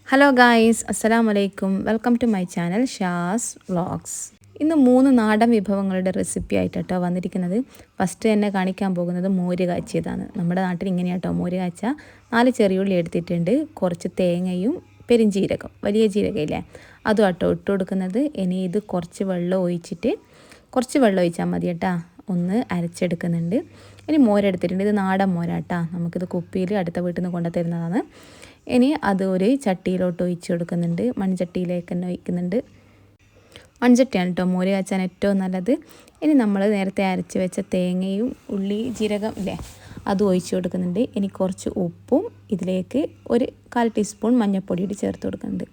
Hello guys, അസ്സലാമു അലൈക്കും. Welcome to my channel Shaz vlogs. ഇന്ന് 3 നാടൻ വിഭവങ്ങളുടെ റെസിപ്പി ആയിട്ടോ വന്നിരിക്കുന്നത്. ഫസ്റ്റ് തന്നെ കാണിക്കാൻ പോകുന്നത് മോര് കാച്ചിയതാണ്. നമ്മുടെ നാട്ടിൽ ഇങ്ങനെയാട്ടോ മോര് കാച്ച. 4 ചെറിയുള്ളി എടുത്തിട്ടുണ്ട്, കുറച്ച് തേങ്ങയും പെരിഞ്ജീരകം, വലിയ ജീരകയില്ലേ, അതും ആട്ടോ ഇട്ട് കൊടുക്കുന്നത്. ഇനി ഇത് കുറച്ച് വെള്ളം ഒഴിച്ചാൽ മതി കേട്ടോ. ഒന്ന് അരച്ചെടുക്കുന്നുണ്ട്. ഇനി മോരെടുത്തിട്ടുണ്ട്, ഇത് നാടൻ മോരാട്ടാ. നമുക്കിത് കുപ്പിയിൽ അടുത്ത വീട്ടിൽ നിന്ന് കൊണ്ടുതരുന്നതാണ്. ഇനി അത് ഒരു ചട്ടിയിലോട്ട് ഒഴിച്ച് കൊടുക്കുന്നുണ്ട്. മൺചട്ടിയിലേക്ക് തന്നെ ഒഴിക്കുന്നുണ്ട്. മൺചട്ടിയാണ് കേട്ടോ മോര് കാച്ചാൻ ഏറ്റവും നല്ലത്. ഇനി നമ്മൾ നേരത്തെ അരച്ച് വെച്ച തേങ്ങയും ഉള്ളി ജീരകം ഇല്ലേ, അത് ഒഴിച്ച് കൊടുക്കുന്നുണ്ട്. ഇനി കുറച്ച് ഉപ്പും ഇതിലേക്ക് ഒരു 1/4 ടീസ്പൂൺ മഞ്ഞൾപ്പൊടി ചേർത്ത് കൊടുക്കുന്നുണ്ട്.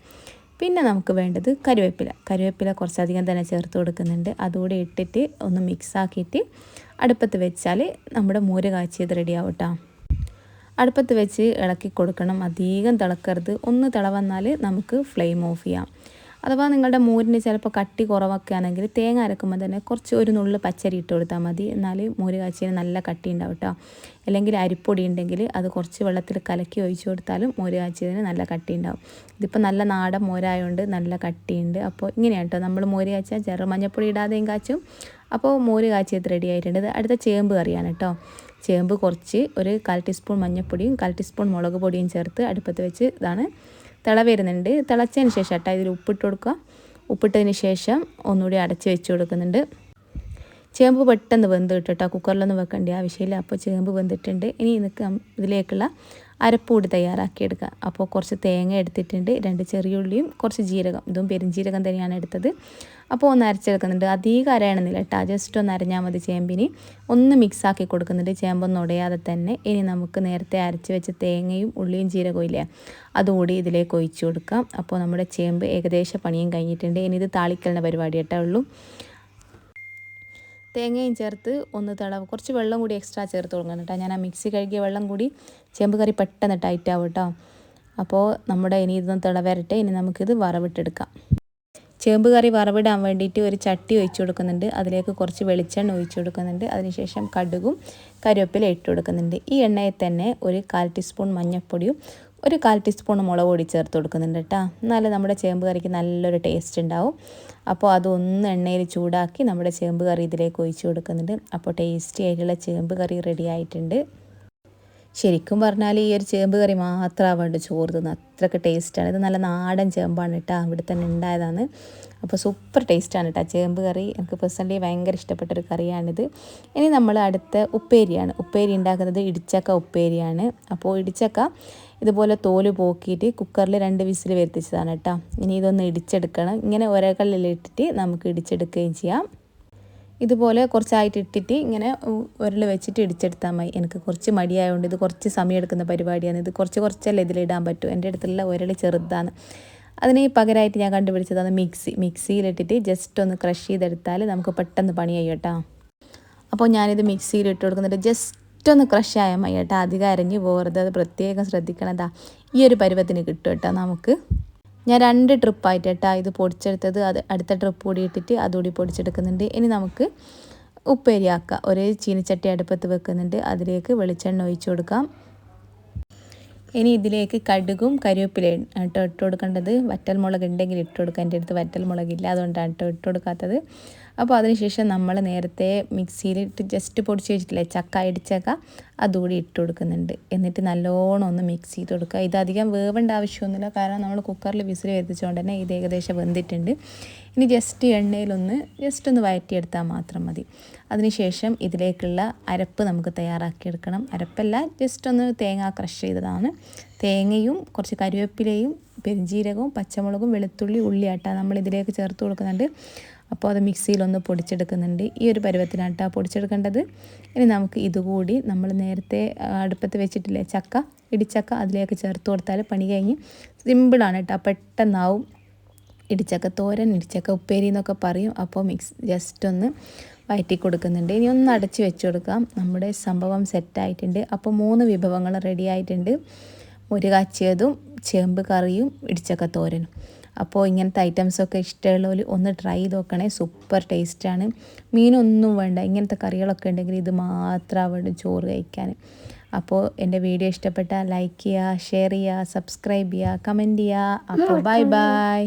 പിന്നെ നമുക്ക് വേണ്ടത് കറിവേപ്പില കുറച്ചധികം തന്നെ ചേർത്ത് കൊടുക്കുന്നുണ്ട്. അതുകൂടെ ഇട്ടിട്ട് ഒന്ന് മിക്സാക്കിയിട്ട് അടുപ്പത്ത് വെച്ചാൽ നമ്മുടെ മോര് കാച്ചിയത് റെഡിയാവും കേട്ടോ. അടുപ്പത്ത് വെച്ച് ഇളക്കി കൊടുക്കണം, അധികം തിളക്കരുത്. ഒന്ന് തിളവന്നാൽ നമുക്ക് ഫ്ലെയിം ഓഫ് ചെയ്യാം. അഥവാ നിങ്ങളുടെ മോരിന് ചിലപ്പോൾ കട്ടി കുറവൊക്കെ ആണെങ്കിൽ തേങ്ങ അരക്കുമ്പോൾ തന്നെ കുറച്ച് ഒരു നുള്ളു പച്ചരി ഇട്ട് കൊടുത്താൽ മതി. എന്നാൽ മോര് കാച്ചിയതിന് നല്ല കട്ടി ഉണ്ടാവും കേട്ടോ. അല്ലെങ്കിൽ അരിപ്പൊടി ഉണ്ടെങ്കിൽ അത് കുറച്ച് വെള്ളത്തിൽ കലക്കി ഒഴിച്ചു കൊടുത്താലും മോര് കാച്ചിയതിന് നല്ല കട്ടി ഉണ്ടാവും. ഇതിപ്പോൾ നല്ല നാടൻ മോരായതുകൊണ്ട് നല്ല കട്ടിയുണ്ട്. അപ്പോൾ ഇങ്ങനെയാണ് കേട്ടോ നമ്മൾ മോര് കാച്ചാൽ മഞ്ഞൾപ്പൊടി ഇടാതെയും കാച്ചും. അപ്പോൾ മോര് കാച്ചിയത് റെഡി ആയിട്ടുണ്ട്. ഇത് അടുത്ത ചേമ്പ് കറിയാണ് കേട്ടോ. ചേമ്പ് കുറച്ച് ഒരു 1/4 ടീസ്പൂൺ മഞ്ഞൾപ്പൊടിയും 1/4 ടീസ്പൂൺ മുളക് പൊടിയും ചേർത്ത് അടുപ്പത്ത് വെച്ച് ഇതാണ് തിള വരുന്നുണ്ട്. തിളച്ചതിന് ശേഷം കേട്ടോ ഇതിൽ ഉപ്പിട്ട് കൊടുക്കുക. ഉപ്പിട്ടതിന് ശേഷം ഒന്നുകൂടി അടച്ച് വെച്ച് കൊടുക്കുന്നുണ്ട്. ചേമ്പ് പെട്ടെന്ന് വെന്ത് കിട്ടും. കുക്കറിലൊന്നും വെക്കേണ്ട ആവശ്യമില്ല. അപ്പോൾ ചേമ്പ് വെന്തിട്ടുണ്ട്. ഇനി ഇതിലേക്കുള്ള അരപ്പ് കൂടി തയ്യാറാക്കിയെടുക്കുക. അപ്പോൾ കുറച്ച് തേങ്ങ എടുത്തിട്ടുണ്ട്, 2 ചെറിയുള്ളിയും കുറച്ച് ജീരകം, ഇതും പെരുംജീരകം തന്നെയാണ് എടുത്തത്. അപ്പോൾ ഒന്ന് അരച്ചെടുക്കുന്നുണ്ട്. അധികം അരയണമെന്നില്ല കേട്ടോ, ജസ്റ്റ് ഒന്ന് അരഞ്ഞാൽ മതി. ചേമ്പിന് ഒന്ന് മിക്സാക്കി കൊടുക്കുന്നുണ്ട്, ചേമ്പൊന്നും ഉടയാതെ തന്നെ. ഇനി നമുക്ക് നേരത്തെ അരച്ച് വെച്ച് തേങ്ങയും ഉള്ളിയും ജീരകവും ഇല്ലേ, അതുകൂടി ഇതിലേക്ക് ഒഴിച്ചു കൊടുക്കാം. അപ്പോൾ നമ്മുടെ ചേമ്പ് ഏകദേശം പണിയും കഴിഞ്ഞിട്ടുണ്ട്. ഇനി ഇത് താളിക്കലിൻ്റെ പരിപാടി കേട്ടോ ഉള്ളൂ. തേങ്ങയും ചേർത്ത് ഒന്ന് കുറച്ച് വെള്ളം കൂടി എക്സ്ട്രാ ചേർത്ത് കൊടുക്കണം കേട്ടോ. ഞാൻ ആ മിക്സി കഴുകിയ വെള്ളം കൂടി, ചേമ്പ് കറി പെട്ടെന്ന് ടൈറ്റ് ആവും കേട്ടോ. അപ്പോൾ നമ്മുടെ ഇനി ഇതൊന്ന് വരട്ടെ. ഇനി നമുക്കിത് വറവിട്ടെടുക്കാം. ചേമ്പ് കറി വറവിടാൻ വേണ്ടിയിട്ട് ഒരു ചട്ടി ഒഴിച്ചു കൊടുക്കുന്നുണ്ട്. അതിലേക്ക് കുറച്ച് വെളിച്ചെണ്ണ ഒഴിച്ചു കൊടുക്കുന്നുണ്ട്. അതിനുശേഷം കടുകും കറിവേപ്പില ഇട്ട് കൊടുക്കുന്നുണ്ട്. ഈ എണ്ണയിൽ തന്നെ ഒരു 1/4 ടീസ്പൂൺ മഞ്ഞൾപ്പൊടിയും ഒരു 1/4 ടീസ്പൂൺ മുളക് പൊടി ചേർത്ത് കൊടുക്കുന്നുണ്ട് കേട്ടോ. എന്നാലും നമ്മുടെ ചേമ്പ് കറിക്ക് നല്ലൊരു ടേസ്റ്റ് ഉണ്ടാവും. അപ്പോൾ അതൊന്ന് എണ്ണയിൽ ചൂടാക്കി നമ്മുടെ ചേമ്പ് കറി ഇതിലേക്ക് ഒഴിച്ചു കൊടുക്കുന്നുണ്ട്. അപ്പോൾ ടേസ്റ്റി ആയിട്ടുള്ള ചേമ്പ് കറി റെഡി ആയിട്ടുണ്ട്. ശരിക്കും പറഞ്ഞാൽ ഈ ഒരു ചേമ്പ് കറി മാത്രമാവേണ്ട ചോറ് തിന്ന് അത്രയ്ക്ക് ടേസ്റ്റാണ്. ഇത് നല്ല നാടൻ ചേമ്പാണ് കേട്ടോ, ഇവിടെ തന്നെ ഉണ്ടായതാണ്. അപ്പോൾ സൂപ്പർ ടേസ്റ്റാണ് കേട്ടോ ചേമ്പ് കറി. എനിക്ക് പേഴ്സണലി ഭയങ്കര ഇഷ്ടപ്പെട്ടൊരു കറിയാണിത്. ഇനി നമ്മൾ അടുത്ത ഉപ്പേരിയാണ്. ഉപ്പേരി ഉണ്ടാക്കുന്നത് ഇടിച്ചക്ക ഉപ്പേരിയാണ്. അപ്പോൾ ഇടിച്ചക്ക ഇതുപോലെ തോല് പോക്കിയിട്ട് കുക്കറിൽ 2 വിസിൽ വരുത്തിച്ചതാണ് കേട്ടോ. ഇനി ഇതൊന്ന് ഇടിച്ചെടുക്കണം. ഇങ്ങനെ ഒരകല്ലിലിട്ടിട്ട് നമുക്ക് ഇടിച്ചെടുക്കുകയും ചെയ്യാം. ഇതുപോലെ കുറച്ചായിട്ട് ഇട്ടിട്ട് ഇങ്ങനെ ഉരുള വെച്ചിട്ട് ഇടിച്ചെടുത്താൽ മതി. എനിക്ക് കുറച്ച് മടിയായതുകൊണ്ട് ഇത് കുറച്ച് സമയം എടുക്കുന്ന പരിപാടിയാണ്. ഇത് കുറച്ചല്ലേ ഇതിലിടാൻ പറ്റൂ. എൻ്റെ അടുത്തുള്ള ഉരുളി ചെറുതാണ്. അതിന് പകരമായിട്ട് ഞാൻ കണ്ടുപിടിച്ചതാണ് മിക്സിയിലിട്ടിട്ട് ജസ്റ്റ് ഒന്ന് ക്രഷ് ചെയ്തെടുത്താൽ നമുക്ക് പെട്ടെന്ന് പണി ചെയ്യും കേട്ടോ. അപ്പോൾ ഞാനിത് മിക്സിയിൽ ഇട്ട് കൊടുക്കുന്നുണ്ട്. ജസ്റ്റ് ഒന്ന് ക്രഷ് ആയാൽ മതി കേട്ടോ, അധികം അരഞ്ഞ് പോകരുത്. അത് പ്രത്യേകം ശ്രദ്ധിക്കണതാ. ഈ ഒരു പരുവത്തിന് കിട്ടും കേട്ടോ നമുക്ക്. ഞാൻ 2 ട്രിപ്പായിട്ട് കേട്ടോ ഇത് പൊടിച്ചെടുത്തത്. അത് അടുത്ത ട്രിപ്പ് കൂടി ഇട്ടിട്ട് അതുകൂടി പൊടിച്ചെടുക്കുന്നുണ്ട്. ഇനി നമുക്ക് ഉപ്പേരിയാക്കാം. ഒരു ചീനിച്ചട്ടി അടുപ്പത്ത് വെക്കുന്നുണ്ട്. അതിലേക്ക് വെളിച്ചെണ്ണ ഒഴിച്ചു കൊടുക്കാം. ഇനി ഇതിലേക്ക് കടുകും കറിവേപ്പിലയും കേട്ടോ ഇട്ട് കൊടുക്കേണ്ടത്. വറ്റൽമുളക് ഉണ്ടെങ്കിൽ ഇട്ട് കൊടുക്കുക. എൻ്റെ അടുത്ത് വറ്റൽമുളകില്ല, അതുകൊണ്ടാണ് കേട്ടോ ഇട്ട് കൊടുക്കാത്തത്. അപ്പോൾ അതിനുശേഷം നമ്മൾ നേരത്തെ മിക്സിയിലിട്ട് ജസ്റ്റ് പൊടിച്ച് വെച്ചിട്ടില്ലേ ഇടിച്ചക്ക, അതുകൂടി ഇട്ട് കൊടുക്കുന്നുണ്ട്. എന്നിട്ട് നല്ലോണം ഒന്ന് മിക്സ് ചെയ്ത് കൊടുക്കുക. ഇതധികം വേവേണ്ട ആവശ്യമൊന്നുമില്ല, കാരണം നമ്മൾ കുക്കറിൽ വിസിൽ വരുത്തിച്ചുകൊണ്ട് തന്നെ ഇത് ഏകദേശം വെന്തിട്ടുണ്ട്. ഇനി ജസ്റ്റ് എണ്ണയിലൊന്ന് ഒന്ന് വഴറ്റിയെടുത്താൽ മാത്രം മതി. അതിനുശേഷം ഇതിലേക്കുള്ള അരപ്പ് നമുക്ക് തയ്യാറാക്കിയെടുക്കണം. അരപ്പല്ല, ജസ്റ്റ് ഒന്ന് തേങ്ങ ക്രഷ് ചെയ്തതാണ്. തേങ്ങയും കുറച്ച് കറിവേപ്പിലയും പെരുംജീരകവും പച്ചമുളകും വെളുത്തുള്ളി ഉള്ളിയാട്ടാ നമ്മൾ ഇതിലേക്ക് ചേർത്ത് കൊടുക്കുന്നുണ്ട്. അപ്പോൾ അത് മിക്സിയിലൊന്ന് പൊടിച്ചെടുക്കുന്നുണ്ട്. ഈ ഒരു പരുവത്തിനാട്ടാ പൊടിച്ചെടുക്കേണ്ടത്. ഇനി നമുക്ക് ഇതുകൂടി നമ്മൾ നേരത്തെ അടുപ്പത്ത് വെച്ചിട്ടില്ലേ ഇടിച്ചക്ക, അതിലേക്ക് ചേർത്ത് കൊടുത്താൽ പണി കഴിഞ്ഞ്. സിമ്പിളാണ് കേട്ടോ, പെട്ടെന്നാവും. ഇടിച്ചക്ക തോരൻ, ഇടിച്ചക്ക ഉപ്പേരി എന്നൊക്കെ പറയും. അപ്പോൾ ജസ്റ്റ് ഒന്ന് വഴറ്റി കൊടുക്കുന്നുണ്ട്. ഇനി ഒന്ന് അടച്ച് വെച്ച് കൊടുക്കാം. നമ്മുടെ സംഭവം സെറ്റായിട്ടുണ്ട്. അപ്പോൾ 3 വിഭവങ്ങൾ റെഡി ആയിട്ടുണ്ട്. മോര് കാച്ചിയതും ചേമ്പ് കറിയും ഇടിച്ചക്ക തോരനും. അപ്പോൾ ഇങ്ങനത്തെ ഐറ്റംസൊക്കെ ഇഷ്ടമുള്ളവർ ഒന്ന് ട്രൈ ചെയ്ത് നോക്കണേ. സൂപ്പർ ടേസ്റ്റാണ്. മീനൊന്നും വേണ്ട, ഇങ്ങനത്തെ കറികളൊക്കെ ഉണ്ടെങ്കിൽ ഇത് മാത്രമാണ് വേണ്ട ചോറ് കഴിക്കാൻ. അപ്പോൾ എൻ്റെ വീഡിയോ ഇഷ്ടപ്പെട്ടാൽ ലൈക്ക് ചെയ്യുക, ഷെയർ ചെയ്യുക, സബ്സ്ക്രൈബ് ചെയ്യുക, കമൻറ്റ് ചെയ്യുക. അപ്പോൾ ബൈ ബൈ.